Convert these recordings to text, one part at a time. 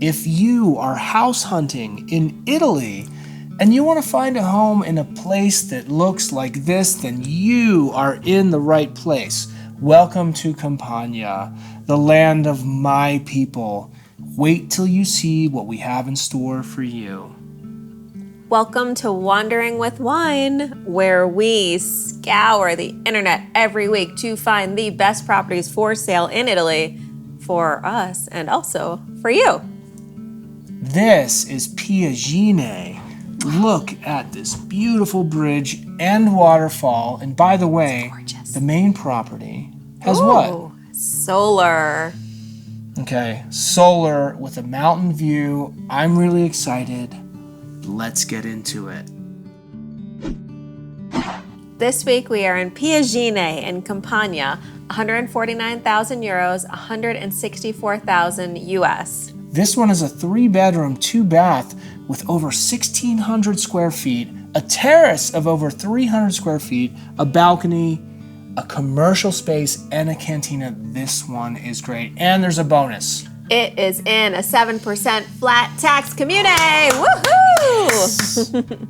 If you are house hunting in Italy and you want to find a home in a place that looks like this, then you are in the right place. Welcome to Campania, the land of my people. Wait till you see what we have in store for you. Welcome to Wandering with Wine, where we scour the internet every week to find the best properties for sale in Italy for us and also for you. This is Piaggine. Look at this beautiful bridge and waterfall. And by the way, the main property has what? Solar. Okay, solar with a mountain view. I'm really excited. Let's get into it. This week we are in Piaggine in Campania, 149,000 euros, 164,000 US. This one is a 3-bedroom, 2-bath with over 1,600 square feet, a terrace of over 300 square feet, a balcony, a commercial space, and a cantina. This one is great. And there's a bonus. It is in a 7% flat tax community. Woohoo!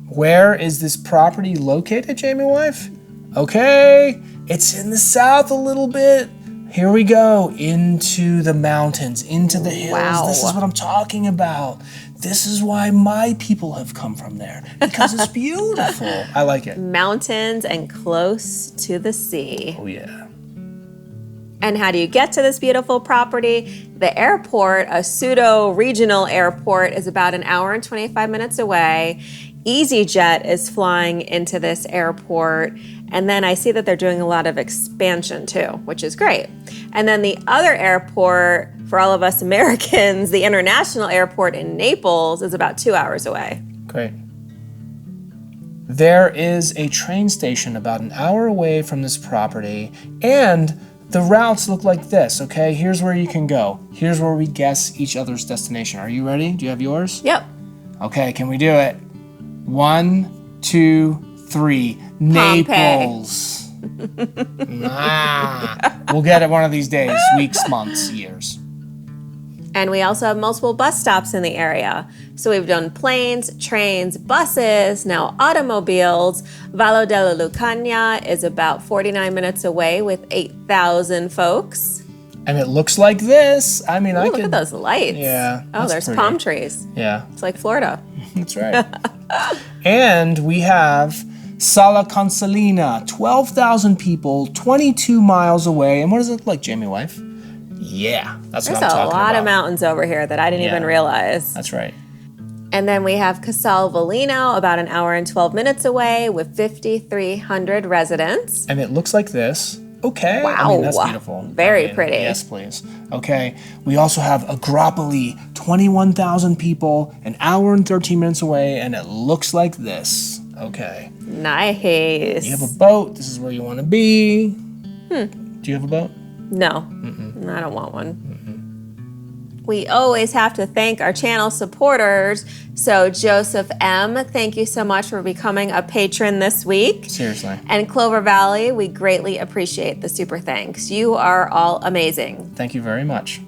Where is this property located, Jamie wife? Okay, it's in the south a little bit. Here we go, into the mountains, into the hills. Wow. This is what I'm talking about. This is why my people have come from there, because it's beautiful. I like it. Mountains and close to the sea. Oh, yeah. And how do you get to this beautiful property? The airport, a pseudo-regional airport, is about an hour and 25 minutes away. EasyJet is flying into this airport. And then I see that they're doing a lot of expansion too, which is great. And then the other airport, for all of us Americans, the international airport in Naples is about 2 hours away. Great. There is a train station about an hour away from this property, and the routes look like this, okay? Here's where you can go. Here's where we guess each other's destination. Are you ready? Do you have yours? Yep. Okay, can we do it? 1, 2, 3. Naples. We'll get it one of these days, weeks, months, years. And we also have multiple bus stops in the area. So we've done planes, trains, buses, now automobiles. Vallo della Lucania is about 49 minutes away with 8,000 folks. And it looks like this. I mean, Look at those lights. Yeah. Oh, there's pretty. palm trees. Yeah. It's like Florida. That's right. And we have Sala Consolina, 12,000 people, 22 miles away. And what does it look like, Jamie wife? Yeah, that's what I'm talking about. There's a lot of mountains over here that I didn't even realize. That's right. And then we have Casal Volino, about an hour and 12 minutes away with 5,300 residents. And it looks like this. Okay. Wow. I mean, that's beautiful. Very pretty. Yes, please. Okay. We also have Agropoli, 21,000 people, an hour and 13 minutes away, and it looks like this. Okay. Nice. You have a boat. This is where you want to be. Do you have a boat? No, I don't want one. We always have to thank our channel supporters. So Joseph M., thank you so much for becoming a patron this week. Seriously. And Clover Valley, we greatly appreciate the super thanks. You are all amazing. Thank you very much.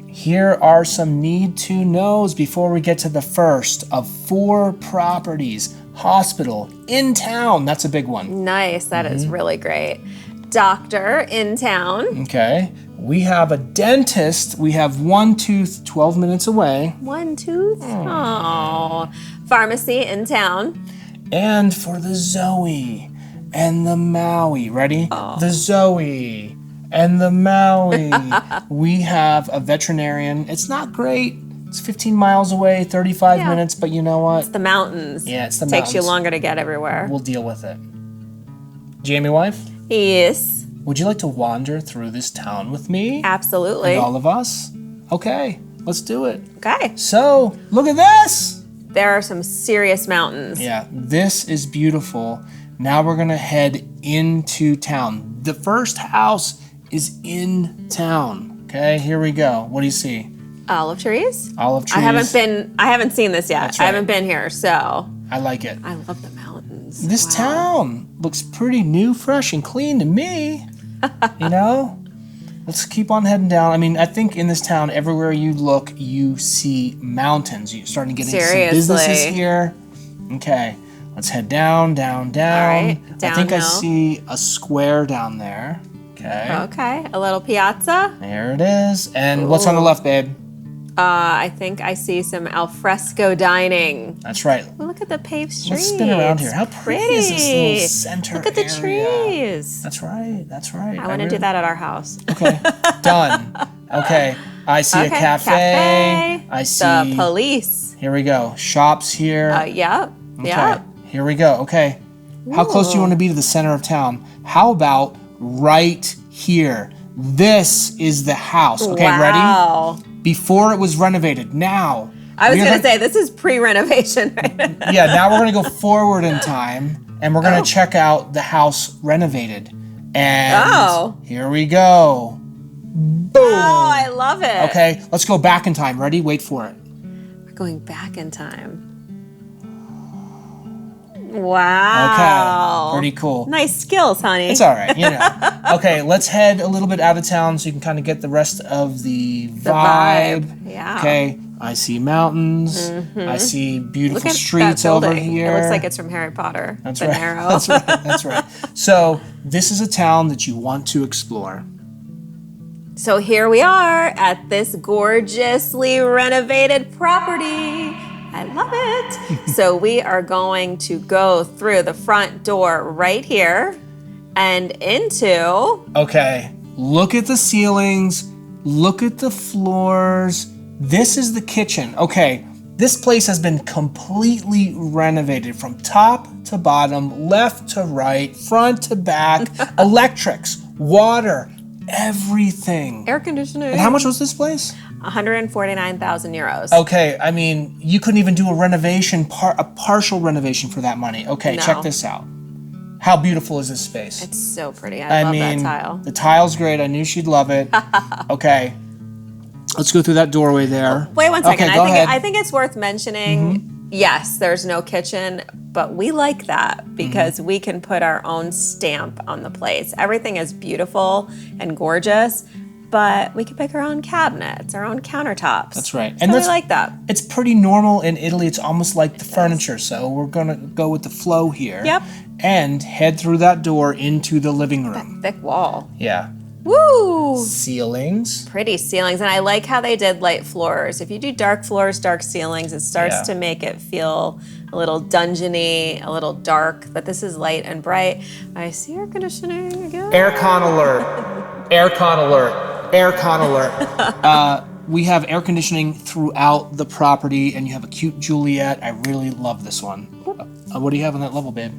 Here are some need-to-knows before we get to the first of 4 properties. Hospital in town. That's a big one. Nice. That is really great. Doctor in town. Okay. We have a dentist. We have one tooth 12 minutes away. One tooth. Oh. Pharmacy in town. And for the Zoe and the Maui. Ready? The Zoe and the Maui. We have a veterinarian. It's not great. It's 15 miles away, 35 minutes, but you know what? It's the mountains. Yeah, it's the mountains. Takes you mountains. longer to get everywhere. We'll deal with it. Jamie wife? Yes. Would you like to wander through this town with me? Absolutely. And all of us? Okay, let's do it. Okay. So, look at this! There are some serious mountains. Yeah, this is beautiful. Now we're gonna head into town. The first house is in town. Okay, here we go. What do you see? Olive trees? Olive trees. I haven't seen this yet. That's right. I haven't been here, so. I like it. I love the mountains. This town looks pretty new, fresh, and clean to me. You know? let's keep on heading down. I mean, I think in this town, everywhere you look, you see mountains. You're starting to get into some businesses here. Okay, let's head down, down, down. All right, I think I downhill. see a square down there. Okay. Okay, a little piazza. There it is. And what's on the left, babe? I think I see some alfresco dining. That's right. Oh, look at the paved streets. Let's spin around here. How pretty is this little center Look at the area? trees. That's right. That's right. I want to do that at our house. Okay, done. Okay, I see a cafe. I see the police. Here we go. Shops here. Yep. Okay, Yep. here we go. Okay, how close do you want to be to the center of town? How about right here? This is the house. Okay, Wow. ready? Before it was renovated. Now. I was going to say, this is pre-renovation, right? Yeah, now we're going to go forward in time, and we're going to check out the house renovated. And here we go. Boom. Oh, I love it. Okay, let's go back in time. Ready? Wait for it. We're going back in time. Wow. Okay, pretty cool. Nice skills, honey. It's all right, you know. Okay, let's head a little bit out of town so you can kind of get the rest of the vibe. Yeah. Okay, I see mountains. I see beautiful streets that over building. here. It looks like it's from Harry Potter. That's the right. Narrow. That's right. That's right. So this is a town that you want to explore. So here we are at this gorgeously renovated property. I love it. So we are going to go through the front door right here and into... Okay, look at the ceilings, look at the floors. This is the kitchen. Okay, this place has been completely renovated from top to bottom, left to right, front to back, electrics, water, everything. Air conditioning. And how much was this place? 149,000 euros. Okay, I mean, you couldn't even do a renovation, a partial renovation for that money. Okay, No. check this out. How beautiful is this space? It's so pretty. I love that tile. The tile's great. I knew she'd love it. Okay, let's go through that doorway there. Wait one second. Okay, go ahead. I think it's worth mentioning, yes, there's no kitchen, but we like that because we can put our own stamp on the place. Everything is beautiful and gorgeous, but we can pick our own cabinets, our own countertops. That's right. And we like that. It's pretty normal in Italy. It's almost like the furniture. So we're going to go with the flow here. Yep. And head through that door into the living room. Thick wall. Yeah. Woo! Ceilings. Pretty ceilings. And I like how they did light floors. If you do dark floors, dark ceilings, it starts to make it feel a little dungeony, a little dark. But this is light and bright. I see air conditioning again. Aircon alert. Aircon alert. Aircon alert. We have air conditioning throughout the property, and you have a cute Juliet. I really love this one. What do you have on that level, babe?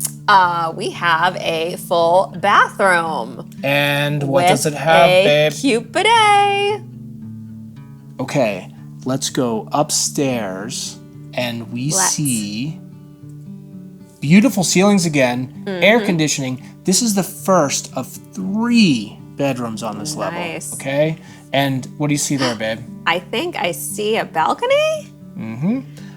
We have a full bathroom. And what does it have, babe? Cute bidet. Okay, let's go upstairs, and we see beautiful ceilings again, air conditioning. This is the first of 3 bedrooms on this level. Okay, and what do you see there, babe? I think I see a balcony.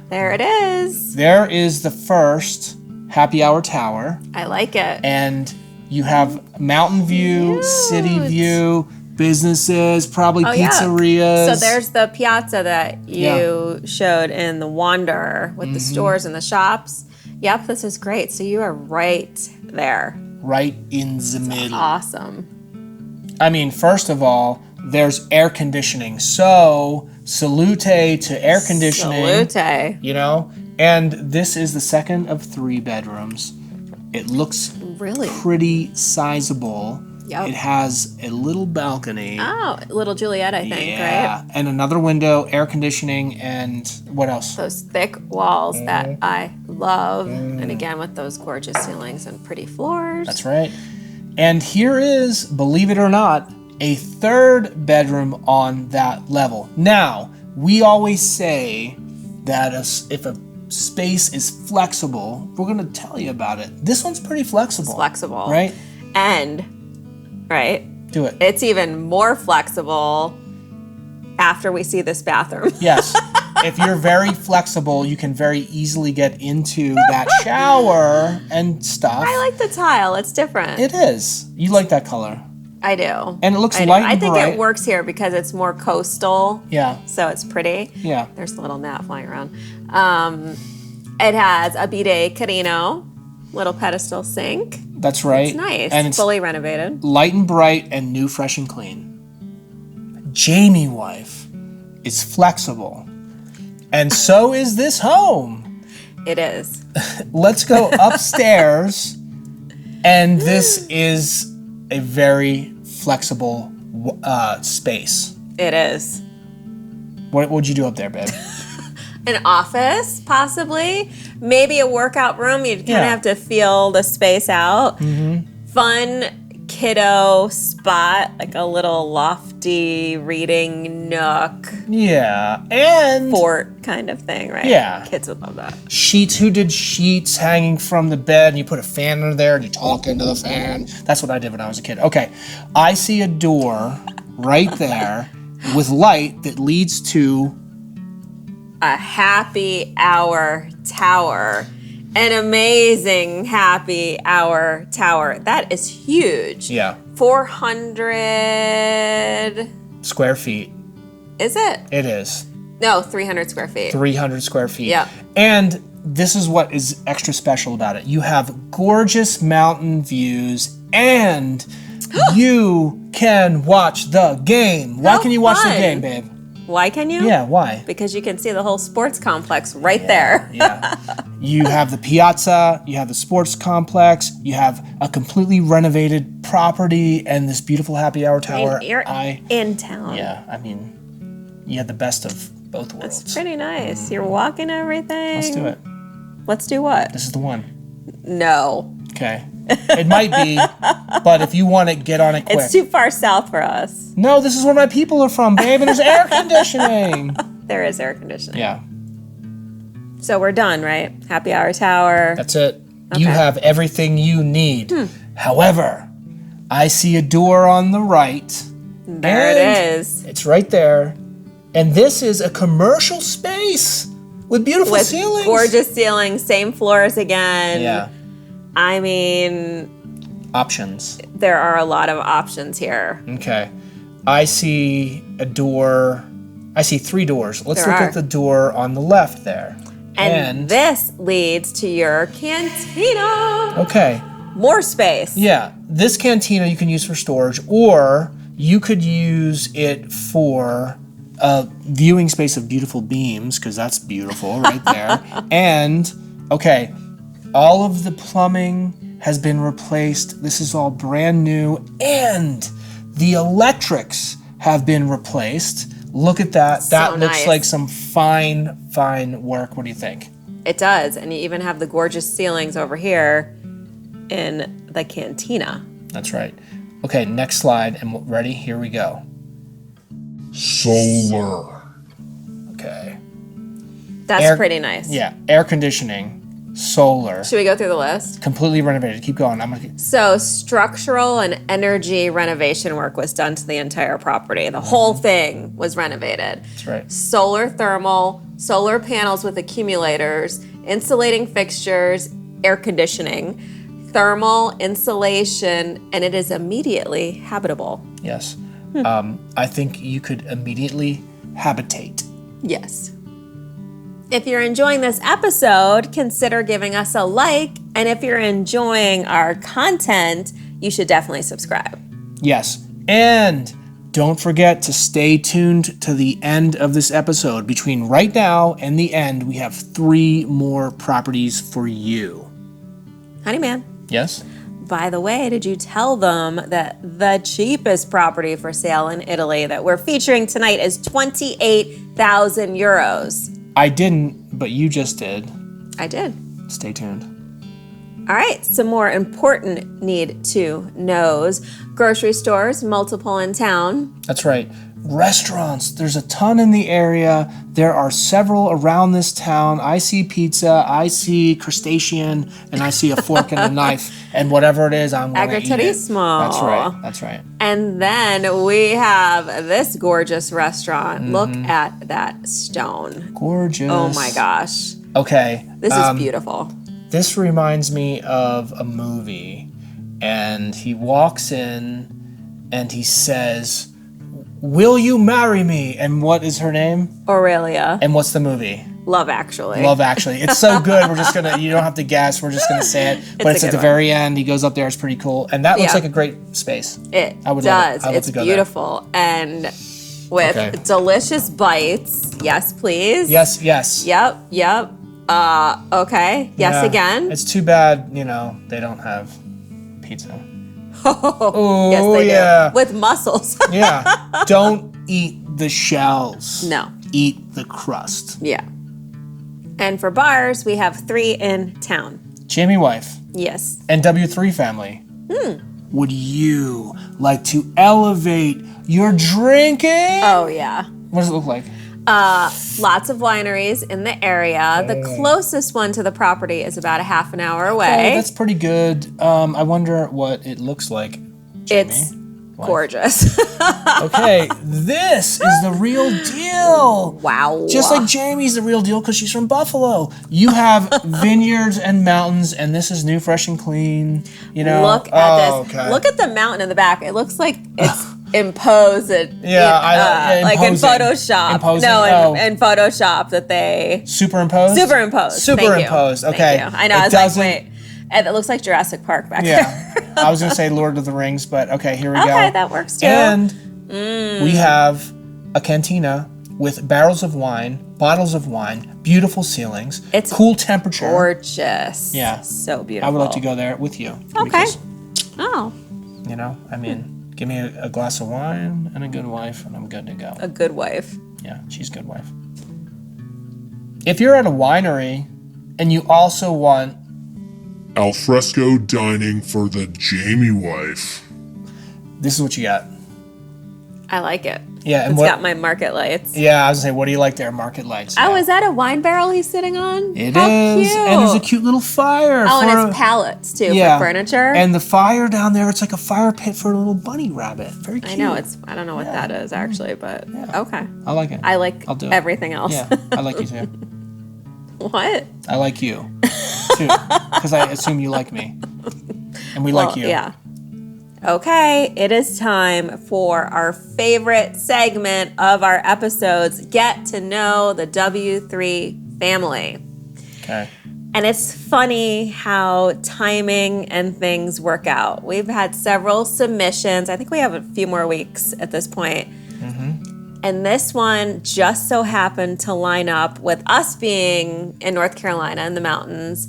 There it is. There is the first happy hour tower. I like it. And you have mountain view, city view, businesses, probably pizzerias. So there's the piazza that you showed in the Wanderer with the stores and the shops. Yep, this is great. So you are right there. Right in the middle. Awesome. I mean, first of all, there's air conditioning. So salute to air conditioning. Salute. You know? And this is the second of 3 bedrooms. It looks really pretty sizable. Yep. It has a little balcony. Oh, little Juliet, I think, right? And another window, air conditioning, and what else? Those thick walls that I love. And again, with those gorgeous ceilings and pretty floors. That's right. And here is, believe it or not, a 3rd bedroom on that level. Now, we always say that if a space is flexible, we're going to tell you about it. This one's pretty flexible. It's flexible. Right? And, right? Do it. It's even more flexible after we see this bathroom. Yes. If you're very flexible, you can very easily get into that shower and stuff. I like the tile. It's different. It is. You like that color. I do. And it looks I do. light I and think bright. it works here because it's more coastal. Yeah. So it's pretty. Yeah. There's a little gnat flying around. It has a bidet carino, little pedestal sink. That's right. It's nice. And it's fully renovated. light and bright and new, fresh and clean. Jamie wife is flexible. And so is this home. It is. Let's go upstairs. And this is a very flexible space. It is. What would you do up there, babe? An office, possibly. Maybe a workout room. You'd kind of Yeah. have to feel the space out. Fun kiddo spot, like a little lofty reading nook, Yeah. And fort kind of thing, right? Yeah. Kids would love that. sheets. Who did sheets hanging from the bed and you put a fan under there and you talk into the fan? That's what I did when I was a kid. Okay. I see a door right there with light that leads to A happy hour tower. An amazing happy hour tower. That is huge. 400. square feet. Is it? It is. No, 300 square feet. 300 square feet. Yeah. And this is what is extra special about it. You have gorgeous mountain views and you can watch the game. Why How can you watch the fun. game, babe? Why can you? Yeah, why? Because you can see the whole sports complex right there. Yeah. You have the piazza, you have the sports complex, you have a completely renovated property and this beautiful happy hour tower. You're in town. Yeah, I mean, you had the best of both worlds. It's pretty nice. You're walking everything. Let's do it. Let's do what? This is the one. No. Okay. It might be, but if you want it, get on it quick. It's too far south for us. No, this is where my people are from, babe, and there's air conditioning. There is air conditioning. Yeah, So we're done, right? Happy hour tower. that's it. You Okay. have everything you need. However, I see a door on the right. There and it is. It's right there. And this is a commercial space with beautiful With ceilings. gorgeous ceilings, same floors again. Yeah, I mean, options. there are a lot of options here. Okay. I see a door. I see 3 doors. Let's There look are. at the door on the left there. And this leads to your cantina. Okay. More space. Yeah, this cantina you can use for storage, or you could use it for a viewing space of beautiful beams, because that's beautiful right there. And, okay, all of the plumbing has been replaced. This is all brand new, and the electrics have been replaced. Look at that. That looks nice. like some fine, fine work. What do you think? It does. And you even have the gorgeous ceilings over here in the cantina. That's right. Okay, next slide, and ready? Here we go. Solar. Okay. That's pretty nice. Yeah, air conditioning, solar, Should we go through the list? completely renovated. Keep going. So, structural and energy renovation work was done to the entire property. The whole thing was renovated. That's right. Solar thermal, solar panels with accumulators, insulating fixtures, air conditioning, thermal insulation, and it is immediately habitable. Yes. I think you could immediately habitate. Yes. If you're enjoying this episode, consider giving us a like. And if you're enjoying our content, you should definitely subscribe. Yes. And don't forget to stay tuned to the end of this episode. Between right now and the end, we have 3 more properties for you. Honeyman, Yes? by the way, did you tell them that the cheapest property for sale in Italy that we're featuring tonight is 28,000 euros? I didn't, but you just did. I did. Stay tuned. All right, some more important need to knows. Grocery stores, multiple in town. That's right. Restaurants, there's a ton in the area. There are several around this town. I see pizza, I see crustacean, and I see a fork and a knife. And whatever it is, I'm going to eat it. Agriturismo. That's right. That's right. And then we have this gorgeous restaurant. Look at that stone. Gorgeous. Oh my gosh. Okay. This is beautiful. This reminds me of a movie. And he walks in, and he says, "Will you marry me?" And what is her name? Aurelia. And what's the movie? Love Actually. Love Actually. It's so good. You don't have to guess. We're just gonna say it. But it's at the very end. He goes up there. It's pretty cool, and that looks like a great space. It does. It's beautiful and with delicious bites. Yes, please. Yes. Yep. Okay. Yes, again. It's too bad, they don't have pizza. Oh, yes, they do. With mussels. Yeah. Don't eat the shells. No. Eat the crust. Yeah. And for bars, we have 3 in town. Jamie Wife. Yes. And W3 family. Would you like to elevate your drinking? Oh, yeah. What does it look like? Lots of wineries in the area. The closest one to the property is about a half an hour away. Oh, that's pretty good. I wonder what it looks like, Jamie. It's gorgeous. Okay, this is the real deal. Wow. Just like Jamie's the real deal because she's from Buffalo. You have vineyards and mountains, and this is new, fresh, and clean. Look at this. Okay. Look at the mountain in the back. It looks like it's imposed. Like in Photoshop. Imposing. In Photoshop that they superimposed. Superimposed. Okay. Thank you. I know. I was like, wait. And it looks like Jurassic Park back there. I was going to say Lord of the Rings, but okay, here we go. Okay, that works too. And we have a cantina with barrels of wine, bottles of wine, beautiful ceilings, it's cool temperature. Gorgeous. Yeah. So beautiful. I would like to go there with you. Okay. Because, give me a glass of wine and a good wife, and I'm good to go. A good wife. Yeah, she's a good wife. If you're at a winery and you also want alfresco dining for the Jamie Wife, this is what you got. I like it. Yeah, and it's got my market lights. Yeah, I was gonna say, what do you like there? Market lights. Oh, is that a wine barrel he's sitting on? It is. Cute. And there's a cute little fire. Oh, and it's pallets too for furniture. And the fire down there, it's like a fire pit for a little bunny rabbit. Very cute. I know I don't know what that is actually, but okay. I like it. I like everything else. Yeah, I like you too. What? I like you too, because I assume you like me, and we like you. Yeah. Okay, it is time for our favorite segment of our episodes, Get to Know the W3 Family. Okay. And it's funny how timing and things work out. We've had several submissions. I think we have a few more weeks at this point. Mm-hmm. And this one just so happened to line up with us being in North Carolina in the mountains.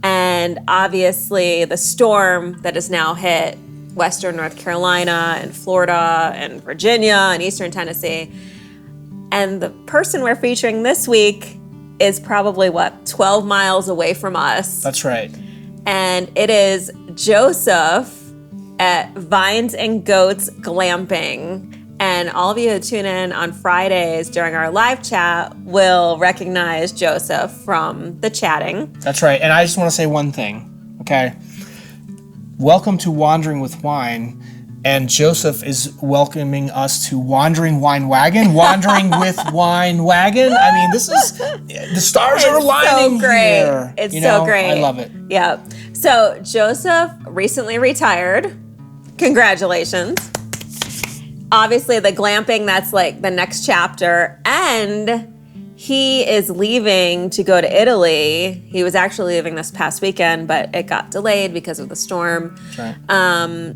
And obviously the storm that has now hit Western North Carolina and Florida and Virginia and Eastern Tennessee. And the person we're featuring this week is probably 12 miles away from us. That's right. And it is Joseph at Vines and Goats Glamping. And all of you who tune in on Fridays during our live chat will recognize Joseph from the chatting. That's right. And I just want to say one thing, okay? Welcome to Wandering with Wine, and Joseph is welcoming us to Wandering Wine Wagon, Wandering with Wine Wagon. I mean, this is, the stars are aligning here. It's so great. I love it. Yeah. So Joseph recently retired. Congratulations. Obviously the glamping, that's like the next chapter, and he is leaving to go to Italy. He was actually leaving this past weekend, but it got delayed because of the storm. Right.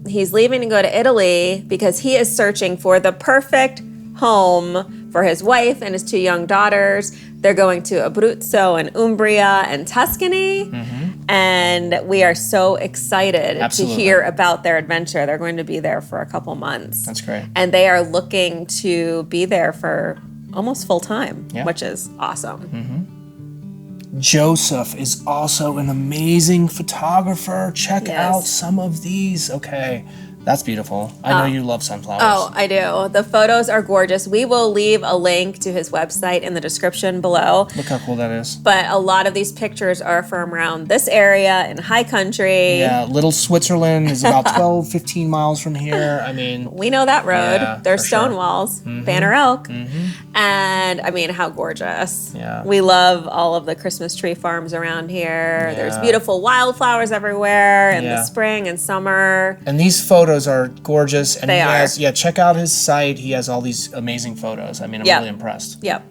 He's leaving to go to Italy because he is searching for the perfect home for his wife and his 2 young daughters. They're going to Abruzzo and Umbria and Tuscany. Mm-hmm. And we are so excited to hear about their adventure. They're going to be there for a couple months. That's great. And they are looking to be there for almost full time, which is awesome. Mm-hmm. Joseph is also an amazing photographer. Check out some of these. Okay. That's beautiful. I know you love sunflowers. Oh, I do. The photos are gorgeous. We will leave a link to his website in the description below. Look how cool that is. But a lot of these pictures are from around this area in high country. Yeah, Little Switzerland is about 12, 15 miles from here. I mean, we know that road. Yeah, there's stone walls, Banner Elk. Mm-hmm. And I mean, how gorgeous. Yeah. We love all of the Christmas tree farms around here. Yeah. There's beautiful wildflowers everywhere in the spring and summer. And these photos photos are gorgeous. And They are. Check out his site. He has all these amazing photos. I mean, I'm really impressed. Yep.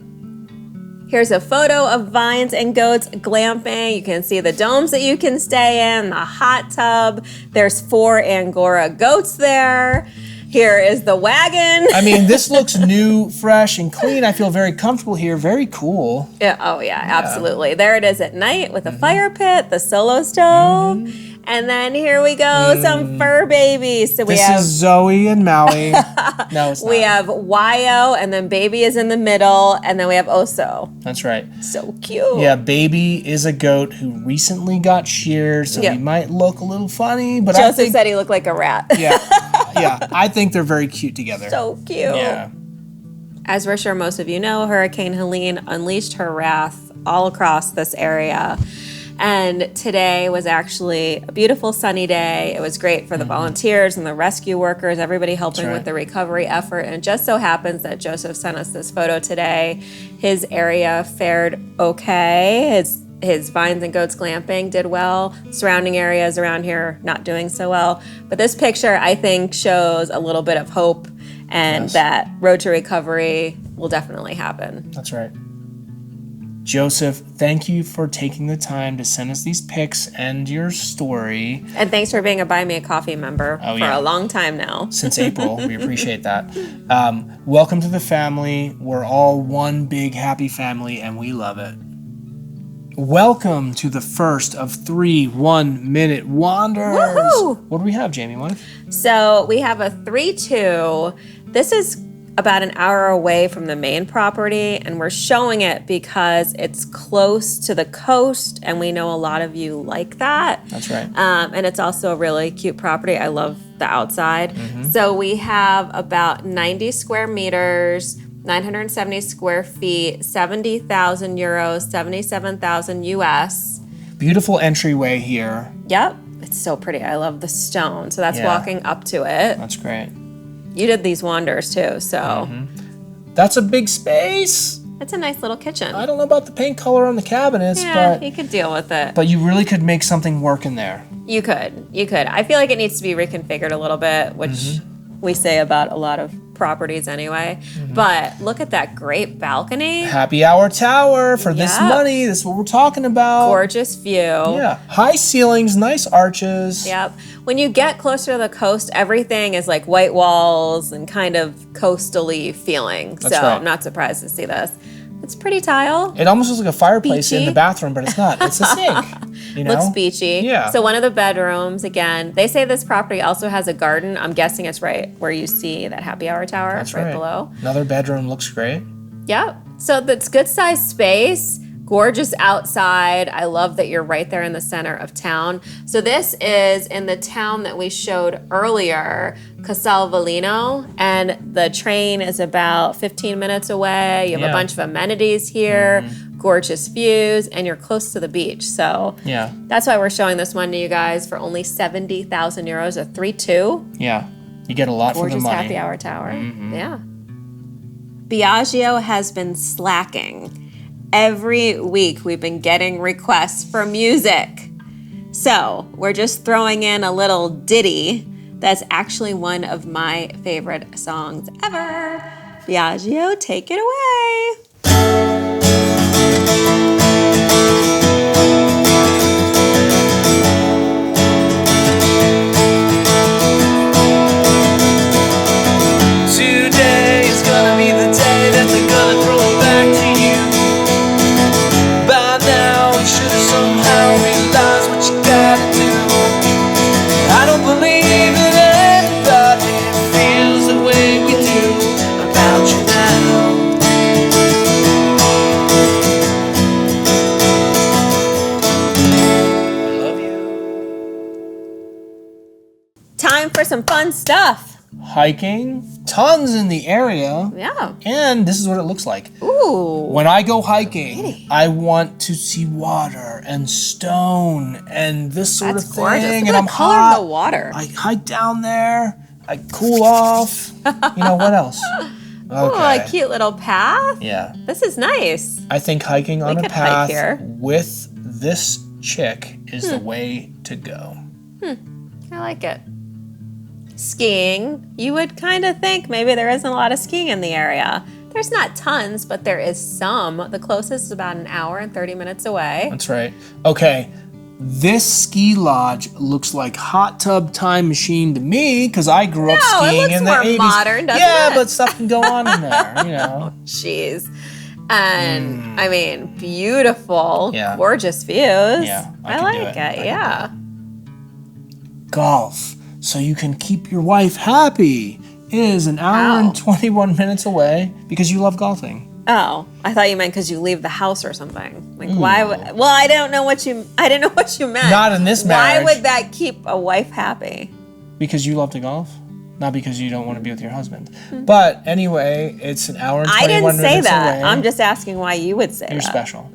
Here's a photo of Vines and Goats glamping. You can see the domes that you can stay in, the hot tub. There's 4 Angora goats there. Here is the wagon. I mean, this looks new, fresh, and clean. I feel very comfortable here. Very cool. Yeah, absolutely. There it is at night with a fire pit, the solo stove. And then here we go, some fur babies. So This is Zoe and Maui. No, it's not. we have Wayo, and then Baby is in the middle, and then we have Oso. That's right. So cute. Yeah, Baby is a goat who recently got sheared, so he might look a little funny. But Joseph said he looked like a rat. Yeah, I think they're very cute together. So cute. Yeah. As we're sure most of you know, Hurricane Helene unleashed her wrath all across this area. And today was actually a beautiful sunny day. It was great for the volunteers and the rescue workers, everybody helping with the recovery effort. And it just so happens that Joseph sent us this photo today. His area fared okay. His Vines and Goats glamping did well. Surrounding areas around here not doing so well. But this picture, I think, shows a little bit of hope and that road to recovery will definitely happen. That's right. Joseph, thank you for taking the time to send us these pics and your story. And thanks for being a Buy Me a Coffee member for a long time now. Since April. We appreciate that. Welcome to the family. We're all one big happy family, and we love it. Welcome to the first of 3 1-minute wonders. Woohoo! What do we have, Jamie? What? So we have a 3-2. This is about an hour away from the main property, and we're showing it because it's close to the coast, and we know a lot of you like that. That's right. And it's also a really cute property. I love the outside. So we have about 90 square meters, 970 square feet, 70,000 euros, 77,000 US. Beautiful entryway here. Yep. It's so pretty. I love the stone. So that's walking up to it. That's great. You did these wonders too, so. That's a big space. It's a nice little kitchen. I don't know about the paint color on the cabinets, Yeah, but you could deal with it. you really could make something work in there. You could. I feel like it needs to be reconfigured a little bit, which we say about a lot of properties anyway. But look at that great balcony. Happy hour tower for this money. This is what we're talking about. Gorgeous view. Yeah. High ceilings, nice arches. Yep. When you get closer to the coast, everything is like white walls and kind of coastal-y feeling. That's so right. I'm not surprised to see this. It's pretty tile. It almost looks like a fireplace in Beachy. the bathroom, but it's not. It's a sink. You know? Looks beachy. Yeah. So one of the bedrooms, again, they say this property also has a garden. I'm guessing it's right where you see that happy hour tower. That's right right. below. Another bedroom looks great. Yep. So that's good sized space. Gorgeous outside. I love that you're right there in the center of town. So this is in the town that we showed earlier, Casalvolino, and the train is about 15 minutes away. You have a bunch of amenities here, gorgeous views, and you're close to the beach. So that's why we're showing this one to you guys for only 70,000 euros, a 3-2. Yeah. You get a lot for the Gorgeous money. happy hour tower. Yeah. Biaggio has been slacking. Every week we've been getting requests for music. So we're just throwing in a little ditty that's actually one of my favorite songs ever. Biaggio, take it away. Today is gonna be the day that they're gonna throw it back to you. By now, you should have somehow realized what you gotta do. I don't believe that everybody feels the way we do about you now. I love you. Time for some fun stuff. Hiking, tons in the area. Yeah. And this is what it looks like. Ooh. When I go hiking, I want to see water and stone and this sort That's of gorgeous. thing. Look And at I'm the color hot. of the water. I hike down there. I cool off. You know what else? Oh, a cute little path. Yeah. This is nice. I think hiking on a could hike path here. with this chick is the way to go. I like it. Skiing, you would kind of think maybe there isn't a lot of skiing in the area. There's not tons, but there is some. The closest is about an hour and 30 minutes away. That's right. Okay, this ski lodge looks like hot tub time machine to me because I grew up skiing in the 80s. It looks more modern, doesn't yeah, it? but stuff can go on in there, you know. Jeez. And I mean, beautiful, Yeah. gorgeous views. Yeah, I can like do it. I can Yeah. do it. Golf, so you can keep your wife happy, is an hour and 21 minutes away because you love golfing. Oh, I thought you meant because you leave the house or something. Like, why would? Well, I didn't know what you meant. Not in this marriage. Why would that keep a wife happy? Because you love to golf, not because you don't want to be with your husband. But anyway, it's an hour and 21 I didn't minutes say that. away. I'm just asking why you would say You're that. special.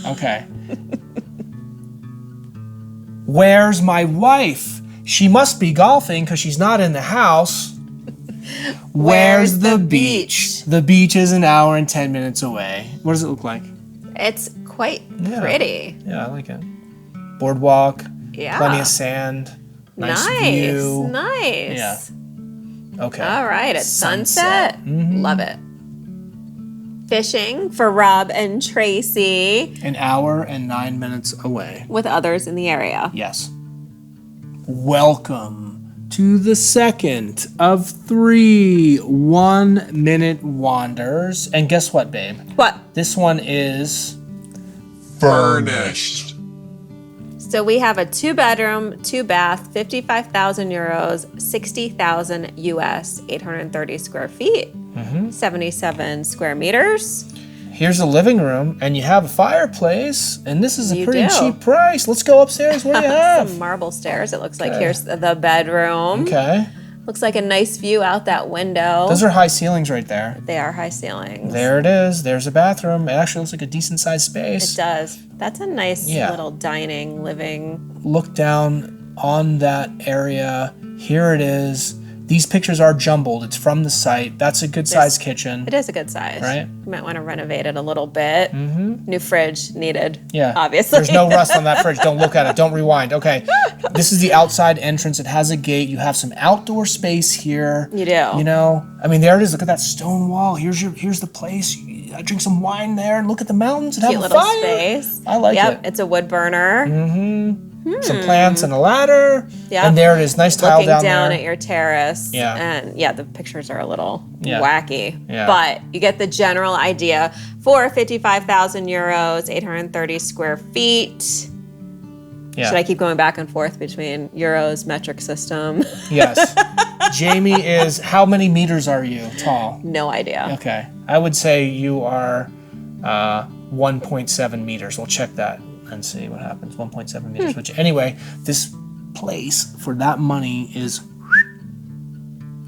Okay. Where's my wife? She must be golfing because she's not in the house. Where's the beach? The beach is an hour and 10 minutes away. What does it look like? It's quite Yeah. pretty. Yeah, I like it. Boardwalk, Yeah. plenty of sand, nice view. Nice. Yeah. Okay. All right, at sunset. Love it. Fishing for Rob and Tracy An hour and 9 minutes away. with others in the area. Yes. Welcome to the second of 3 1-minute wanders. And guess what, babe? What? This one is Furnished. So we have a 2-bedroom, 2-bath, 55,000 euros, 60,000 US, 830 square feet, 77 square meters. here's the living room, and you have a fireplace, and this is a You pretty do. cheap price. Let's go upstairs. What do you have? Some marble stairs. It looks like Okay. here's the bedroom. Okay. Looks like a nice view out that window. Those are high ceilings right there. They are high ceilings. There it is. There's a bathroom. It actually looks like a decent sized It space. does. That's a nice Yeah. little dining, living. Look down on that area. Here it is. These pictures are jumbled. It's from the site. That's a good sized kitchen. It is a good size. Right. You might want to renovate it a little bit. New fridge needed. Yeah. Obviously. There's no rust on that fridge. Don't look at it. Don't rewind. Okay. This is the outside entrance. It has a gate. You have some outdoor space here. You do. You know, I mean, there it is. Look at that stone wall. Here's the place. I drink some wine there and look at the mountains and Cute have a little fire. space. I like Yep. it. It's a wood burner. Some plants and a ladder. Yep. And there it is. Nice tile Looking down down there. at your terrace. Yeah. And yeah, the pictures are a little Yeah. wacky. Yeah. But you get the general idea. For 55,000 euros, 830 square feet. Yeah. Should I keep going back and forth between euros, metric system? Yes. Jamie is, how many meters are you tall? No idea. Okay. I would say you are 1.7 meters. We'll check that and see what happens. 1.7 meters. Which, anyway, this place for that money is.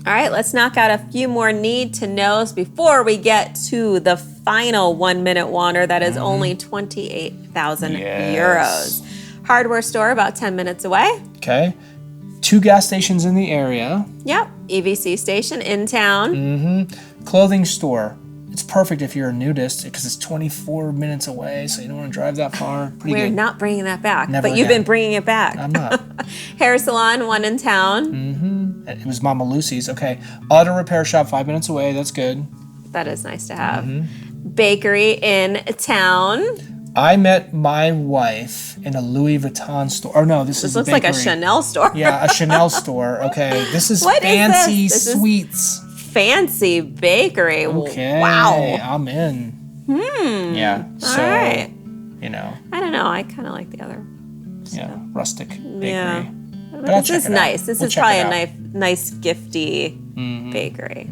All right, let's knock out a few more need to knows before we get to the final 1 minute wander that is only 28,000 Yes. euros. Hardware store about 10 minutes away. Okay. 2 gas stations in the area. Yep, EVC station in town. Clothing store. It's perfect if you're a nudist because it's 24 minutes away, so you don't want to drive that far. Pretty We're good. not bringing that back, Never but you've again. been bringing it back. I'm not. Hair salon, one in town. It was Mama Lucy's. Okay. Auto repair shop 5 minutes away. That's good. That is nice to have. Bakery in town. I met my wife in a Louis Vuitton store. Oh no, this is This looks like a bakery. Chanel store. Yeah, a Chanel store. Okay, this is What is fancy this? This is- sweets. Fancy bakery. Okay, Wow. I'm in. Yeah. So, All right. you know, I don't know. I kind of like the other. yeah, rustic bakery. Yeah. But I'll This check is it out. nice. This We'll is check probably it a out. nice gifty bakery.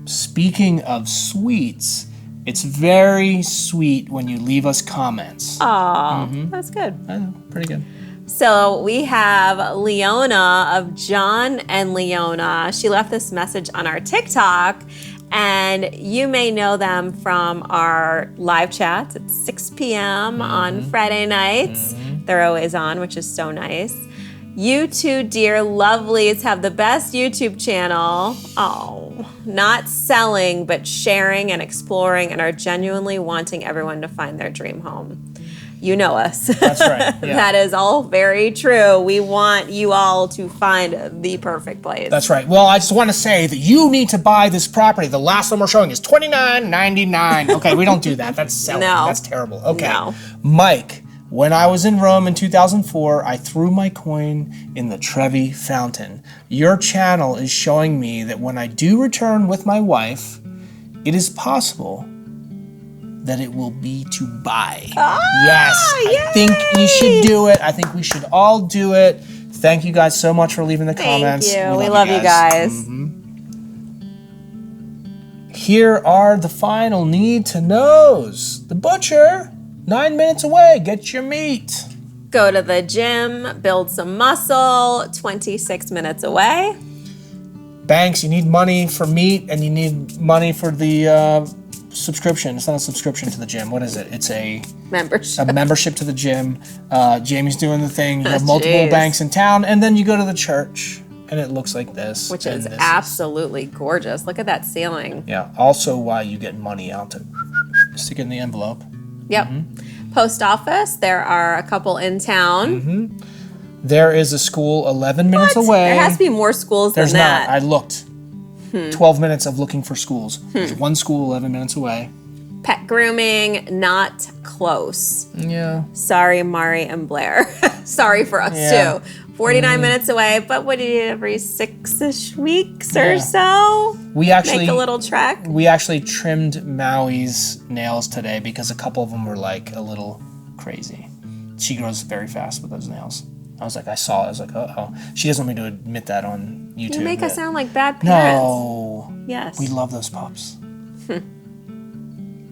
Speaking of sweets, it's very sweet when you leave us comments. Aw, that's good. I know, pretty good. So we have Leona of John and Leona. She left this message on our TikTok, and you may know them from our live chats at 6 p.m. on Friday nights. They're always on, which is so nice. You two dear lovelies have the best YouTube channel. Oh, not selling, but sharing and exploring, and are genuinely wanting everyone to find their dream home. you know us. That's right. Yeah. That is all very true. We want you all to find the perfect place. That's right. Well, I just want to say that you need to buy this property. The last one we're showing is $29.99. Okay, we don't do that. That's selling. No. That's terrible. Okay. No. Mike, when I was in Rome in 2004, I threw my coin in the Trevi fountain. Your channel is showing me that when I do return with my wife, it is possible that it will be to buy. Yes, I think you should do it. I think we should all do it. Thank you guys so much for leaving the comments. Thank you. We love you guys. Here are the final need to knows. The butcher, 9 minutes away. Get your meat. Go to the gym, build some muscle, 26 minutes away. Banks, you need money for meat and you need money for the subscription. It's not a subscription to the gym. What is it? It's a membership to the gym. Jamie's doing the thing. You have multiple banks in town, and then you go to the church, and it looks like this. Which is absolutely gorgeous. Look at that ceiling. Yeah. Also, why you get money out to stick it in the envelope. Yep. Post office. There are a couple in town. There is a school 11 minutes away. There has to be more schools There's than that. not. I looked. 12 minutes of looking for schools. There's one school 11 minutes away. Pet grooming, not close. Yeah. Sorry, Mari and Blair. Sorry for us too. 49 minutes away, but what do you do every 6-ish weeks or so? We actually make a little trek. We actually trimmed Maui's nails today because a couple of them were like a little crazy. She grows very fast with those nails. I was like, I saw it. I was like, uh-oh. She doesn't want me to admit that on YouTube. You make us sound like bad parents. No. Yes. We love those pups.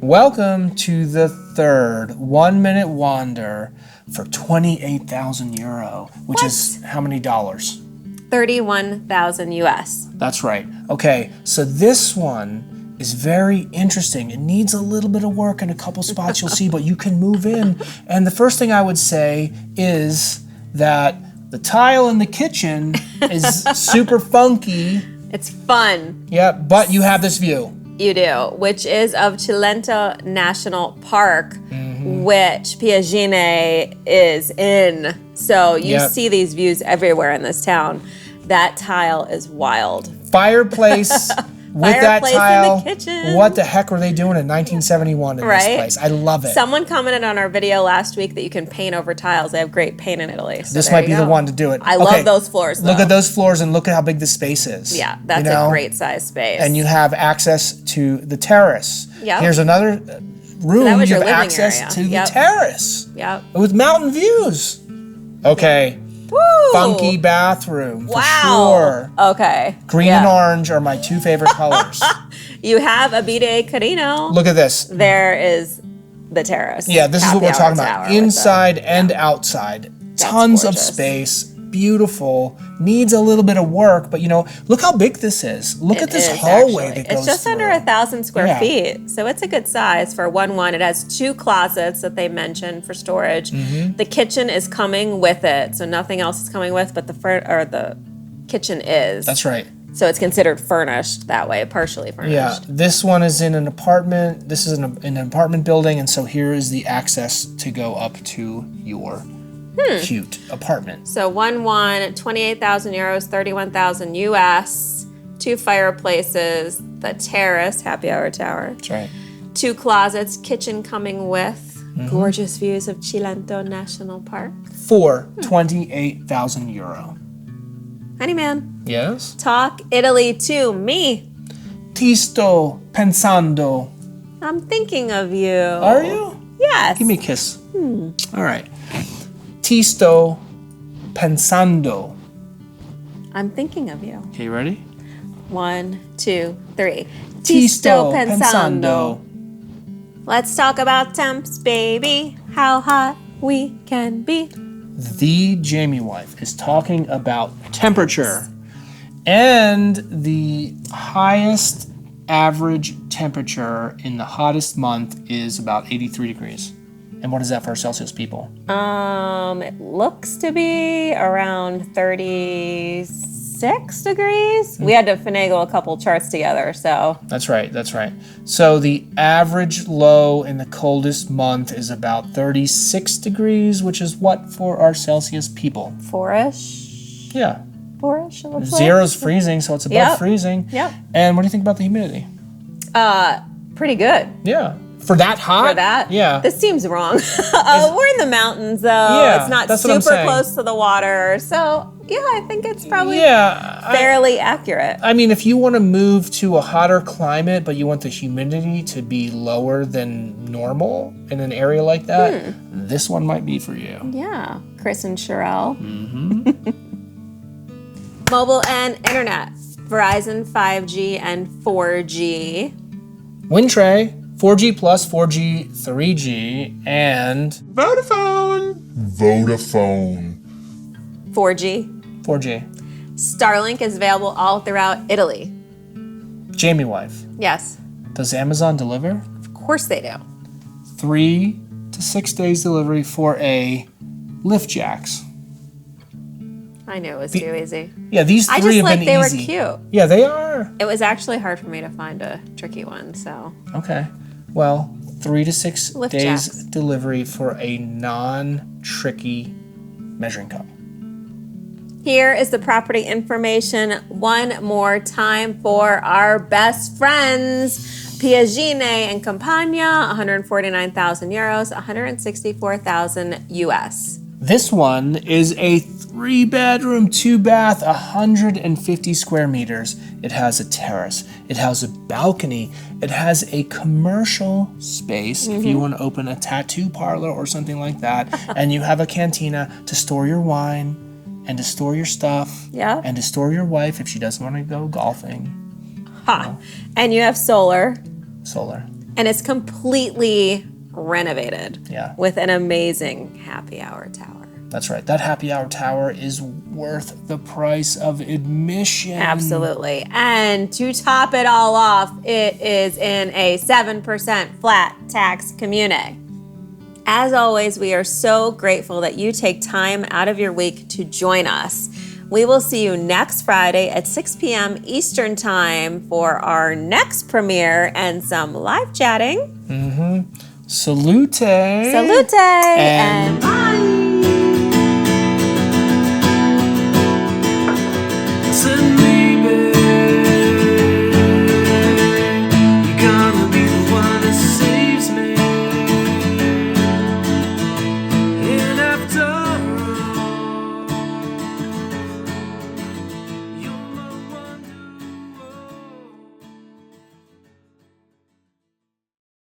Welcome to the third 1 minute wander for 28,000 euro, which is how many dollars? 31,000 US. That's right. Okay, so this one is very interesting. It needs a little bit of work in a couple spots you'll see, but you can move in. And the first thing I would say is that the tile in the kitchen is super funky. It's fun. Yeah, but you have this view. You do, which is of Cilento National Park, which Piaggine is in. So you see these views everywhere in this town. That tile is wild. Fireplace with that tile. In the kitchen. What the heck were they doing in 1971 in this place? I love it. Someone commented on our video last week that you can paint over tiles. They have great paint in Italy. So this might be the one to do it. I love those floors, though. Look at those floors and look at how big this space is. Yeah, that's a great size space. And you have access to the terrace. Yep. Here's another room. So that was you your have living access area. to the terrace. Yep. With mountain views. Okay. Woo! Funky bathroom, for Wow. sure. Okay. Green and orange are my two favorite colors. You have a Bide Carino. Look at this. There is the terrace. Yeah, this is what we're talking about. Inside and outside. Tons of gorgeous. space. Beautiful. Needs a little bit of work, but look how big this is. Look at this hallway that goes It's just under 1,000 square feet, so it's a good size for 1-1. It has 2 closets that they mentioned for storage. The kitchen is coming with it, so nothing else is coming with, but the kitchen is. That's right. So it's considered furnished that way, partially furnished. Yeah, this one is in an apartment. This is in an apartment building, and so here is the access to go up to your cute apartment. So 1-1, 28,000 euros, 31,000 US, 2 fireplaces, the terrace, happy hour tower. That's right. 2 closets, kitchen coming with gorgeous views of Cilento National Park. For 28,000 euro. Honeyman, Yes? talk Italy to me. Ti sto pensando. I'm thinking of you. Are you? Yes. Give me a kiss. All right. Ti sto pensando. I'm thinking of you. Okay, you ready? 1, 2, 3. Ti sto pensando. Let's talk about temps, baby. How hot we can be. The Jamie wife is talking about temperature. And the highest average temperature in the hottest month is about 83 degrees. And what is that for Celsius people? It looks to be around 36 6 degrees. We had to finagle a couple charts together, so. That's right. So the average low in the coldest month is about 36 degrees, which is what for our Celsius people? 4-ish? Yeah. 4-ish, it looks like. Zero's freezing, so it's above freezing. Yep. And what do you think about the humidity? Pretty good. Yeah. For that hot? For that? Yeah. This seems wrong. We're in the mountains, though. Yeah, it's not that's what I'm super saying. close to the water. So, yeah, I think it's probably Yeah. fairly accurate. I mean, if you want to move to a hotter climate, but you want the humidity to be lower than normal in an area like that, this one might be for you. Yeah. Chris and Sherelle. Mobile and internet. Verizon 5G and 4G. Wind tray, 4G plus, 4G, 3G, and Vodafone. 4G. 4G. Starlink is available all throughout Italy. Jamie wife, Yes, does Amazon deliver? of course they do. 3 to 6 days delivery for a lift jacks. I knew it was too easy. Yeah, these I three just have like been they easy. were cute. Yeah, they are. It was actually hard for me to find a tricky one, so. Okay. Well, 3 to 6 Lift days jacks. delivery for a non-tricky measuring cup. Here is the property information one more time for our best friends. Piaggine and Campania, 149,000 euros, 164,000 US. This one is a 3-bedroom, 2-bath, 150 square meters. It has a terrace. It has a balcony. It has a commercial space if you want to open a tattoo parlor or something like that. And you have a cantina to store your wine and to store your stuff. Yeah. And to store your wife if she doesn't want to go golfing. And you have solar, Solar. and it's completely renovated. Yeah. With an amazing happy hour tower. That's right. That happy hour tower is worth the price of admission. Absolutely. And to top it all off, it is in a 7% flat tax community. As always, we are so grateful that you take time out of your week to join us. We will see you next Friday at 6 p.m. Eastern Time for our next premiere and some live chatting. Salute. Salute and bye.